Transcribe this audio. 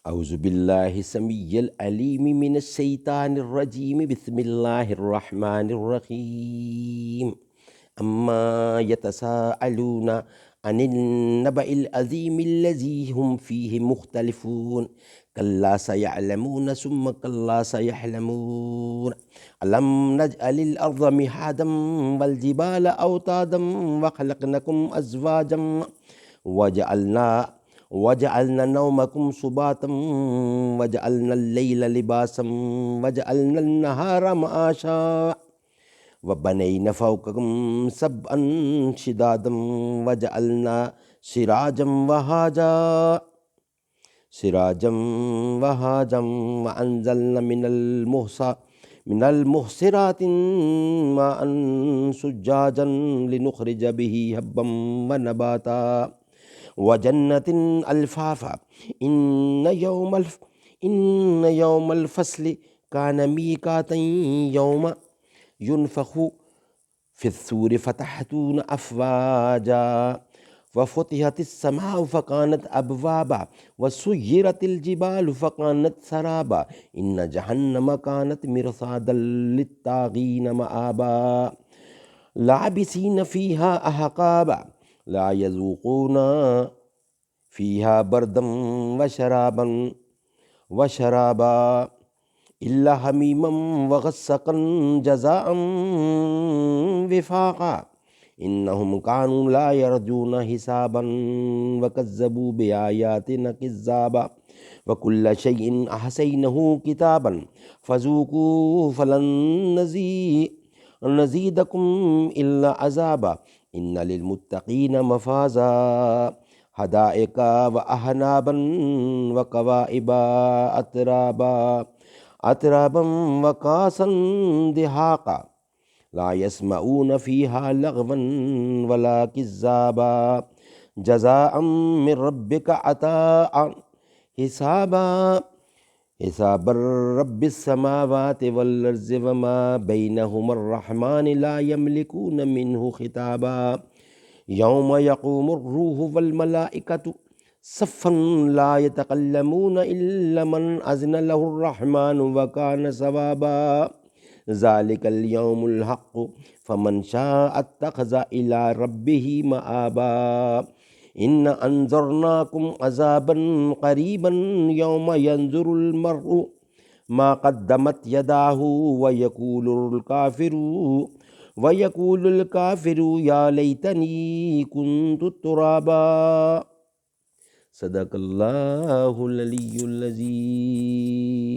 اعوذ باللہ السمیع العلیم من الشیطان الرجیم بسم اللہ الرحمن الرحیم اما یتساءلون عن النبأ العظیم الذی هم فیہ مختلفون کلا سیعلمون ثم کلا سیحلمون الم نجعل الارض مہادا والجبال اوتادا وخلقنکم ازواجا وجعلنا نومكم سباتا وجعلنا الليل لباسا وجعلنا النهار معاشا وبنينا فوقكم سبعا شدادا وجعلنا سراجا وهاجا وأنزلنا من المحصرات ماء ثجاجا لنخرج به حبا ونباتا وجنة الفافا إن يوم الفصل كان ميقاتا يوم ينفخ في الصور فتحتون أفواجا وفتحت السماء فكانت أبوابا وسيرت الجبال فكانت سرابا إن جهنم كانت مرصادا للطاغين مآبا لابسين فيها أحقابا لا يذوقون فيها بردا وشرابا إلا حميما وغسقا جزاء وفاقا إنهم كانوا لا يرجون حسابا وكذبوا بآياتنا كذابا وكل شيء أحصيناه كتابا فذوقوا فلن نزيدكم إلا عذابا إن للمتقين مفازا حدائق وأعنابا وكواعب أترابا وكأسا دهاقا لا يسمعون فيها لغوا ولا كذابا جزاء من ربك عطاء حسابا حساب رب السماوات والأرض وما بينهما الرحمن لا يملكون منه خطابا يوم يقوم الروح والملائكة صفا لا يتكلمون إلا من أذن له الرحمن وكان صوابا ذلك اليوم الحق فمن شاء اتخذ إلى ربه مآبا إن أنذرناكم عذابا قريبا يوم ينظر المرء ما قدمت يداه ويقول الكافر يا ليتني كنت ترابا صدق اللہ العلی العظیم.